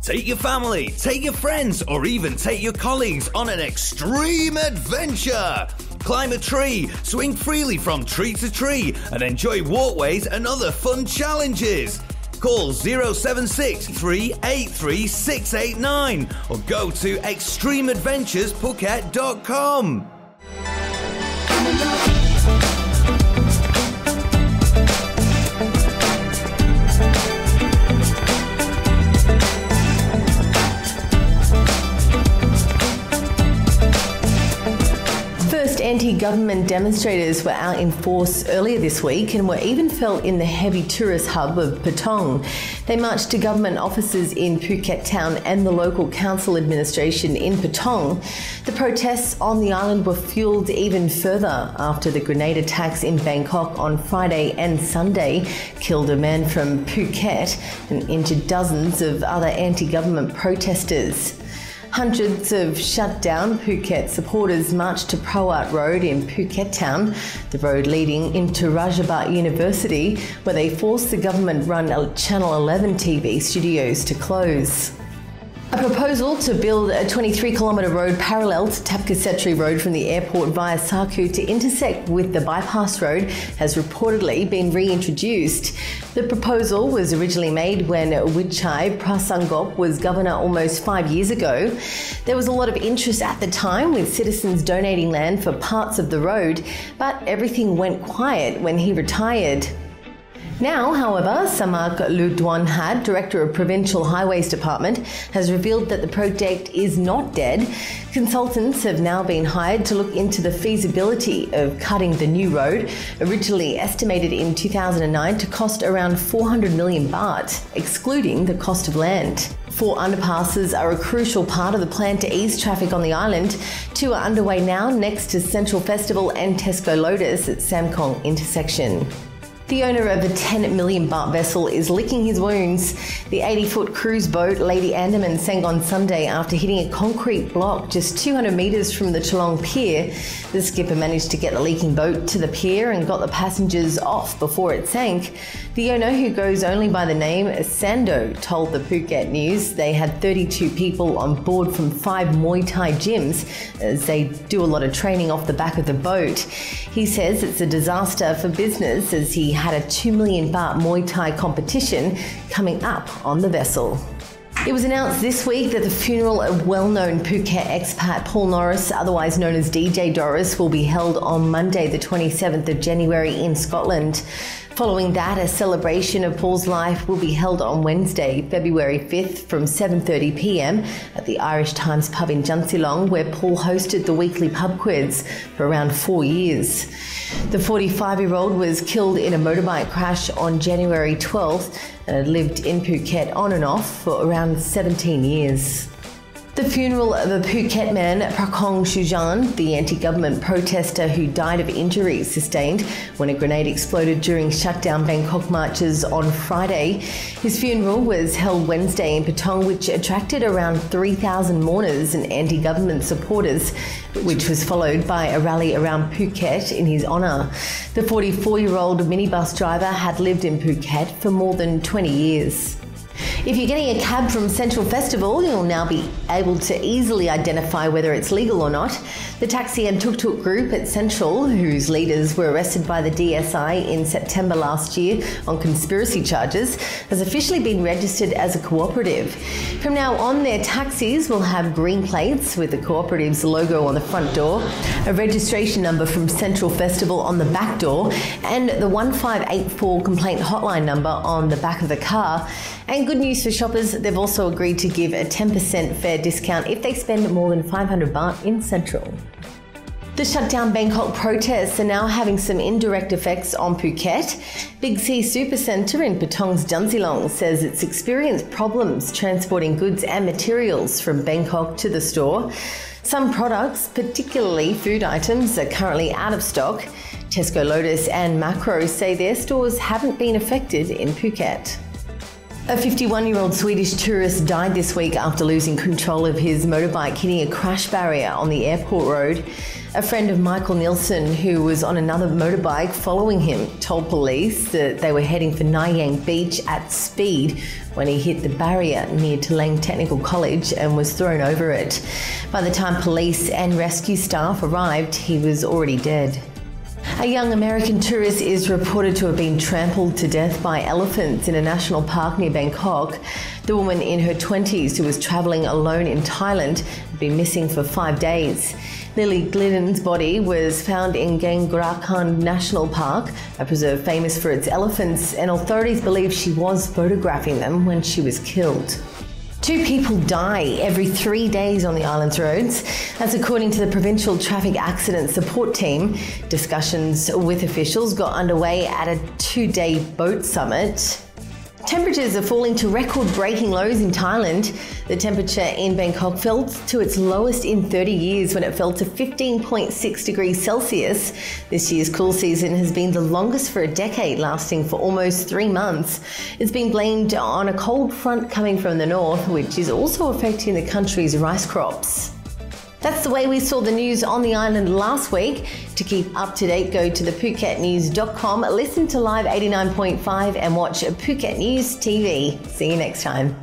Take your family, take your friends, or even take your colleagues on an extreme adventure. Climb a tree, swing freely from tree to tree, and enjoy walkways and other fun challenges. Call 076 383 689 or go to extremeadventuresphuket.com. Anti-government demonstrators were out in force earlier this week and were even felt in the heavy tourist hub of Patong. They marched to government offices in Phuket town and the local council administration in Patong. The protests on the island were fuelled even further after the grenade attacks in Bangkok on Friday and Sunday killed a man from Phuket and injured dozens of other anti-government protesters. Hundreds of shut-down Phuket supporters marched to Prawat Road in Phuket town, the road leading into Rajabat University, where they forced the government-run Channel 11 TV studios to close. A proposal to build a 23-kilometre road parallel to Tapkasetri Road from the airport via Saku to intersect with the bypass road has reportedly been reintroduced. The proposal was originally made when Wichai Prasangop was governor almost 5 years ago. There was a lot of interest at the time, with citizens donating land for parts of the road, but everything went quiet when he retired. Now, however, Samak Ludwanhad, Director of Provincial Highways Department, has revealed that the project is not dead. Consultants have now been hired to look into the feasibility of cutting the new road, originally estimated in 2009 to cost around 400 million baht, excluding the cost of land. 4 underpasses are a crucial part of the plan to ease traffic on the island. 2 are underway now next to Central Festival and Tesco Lotus at Samkong intersection. The owner of a 10 million baht vessel is licking his wounds. The 80-foot cruise boat Lady Andaman sank on Sunday after hitting a concrete block just 200 metres from the Chalong Pier. The skipper managed to get the leaking boat to the pier and got the passengers off before it sank. The owner, who goes only by the name Sando, told the Phuket News they had 32 people on board from 5 Muay Thai gyms as they do a lot of training off the back of the boat. He says it's a disaster for business as he had a 2 million baht Muay Thai competition coming up on the vessel. It was announced this week that the funeral of well-known Phuket expat Paul Norris, otherwise known as DJ Doris, will be held on Monday the 27th of January in Scotland. Following that, a celebration of Paul's life will be held on Wednesday, February 5th from 7:30 p.m. at the Irish Times pub in Junsilong, where Paul hosted the weekly pub quiz for around 4 years. The 45-year-old was killed in a motorbike crash on January 12th and had lived in Phuket on and off for around 17 years. The funeral of a Phuket man, Prakong Shujan, the anti-government protester who died of injuries sustained when a grenade exploded during shutdown Bangkok marches on Friday. His funeral was held Wednesday in Patong, which attracted around 3,000 mourners and anti-government supporters, which was followed by a rally around Phuket in his honour. The 44-year-old minibus driver had lived in Phuket for more than 20 years. If you're getting a cab from Central Festival, you'll now be able to easily identify whether it's legal or not. The taxi and tuk-tuk group at Central, whose leaders were arrested by the DSI in September last year on conspiracy charges, has officially been registered as a cooperative. From now on, their taxis will have green plates with the cooperative's logo on the front door, a registration number from Central Festival on the back door, and the 1584 complaint hotline number on the back of the car. And good news for shoppers, they've also agreed to give a 10% fare discount if they spend more than 500 baht in Central. The shutdown Bangkok protests are now having some indirect effects on Phuket. Big C Supercentre in Patong's Junsilong says it's experienced problems transporting goods and materials from Bangkok to the store. Some products, particularly food items, are currently out of stock. Tesco Lotus and Macro say their stores haven't been affected in Phuket. A 51-year-old Swedish tourist died this week after losing control of his motorbike, hitting a crash barrier on the airport road. A friend of Michael Nielsen, who was on another motorbike following him, told police that they were heading for Nanyang Beach at speed when he hit the barrier near Tulang Technical College and was thrown over it. By the time police and rescue staff arrived, he was already dead. A young American tourist is reported to have been trampled to death by elephants in a national park near Bangkok. The woman in her 20s who was travelling alone in Thailand had been missing for 5 days. Lily Glidden's body was found in Gangrakan National Park, a preserve famous for its elephants, and authorities believe she was photographing them when she was killed. 2 people die every 3 days on the island's roads. That's according to the Provincial Traffic Accident Support Team. Discussions with officials got underway at a 2-day boat summit. Temperatures are falling to record-breaking lows in Thailand. The temperature in Bangkok fell to its lowest in 30 years when it fell to 15.6 degrees Celsius. This year's cool season has been the longest for a decade, lasting for almost 3 months. It's been blamed on a cold front coming from the north, which is also affecting the country's rice crops. That's the way we saw the news on the island last week. To keep up to date, go to thephuket.news.com, listen to Live 89.5 and watch Phuket News TV. See you next time.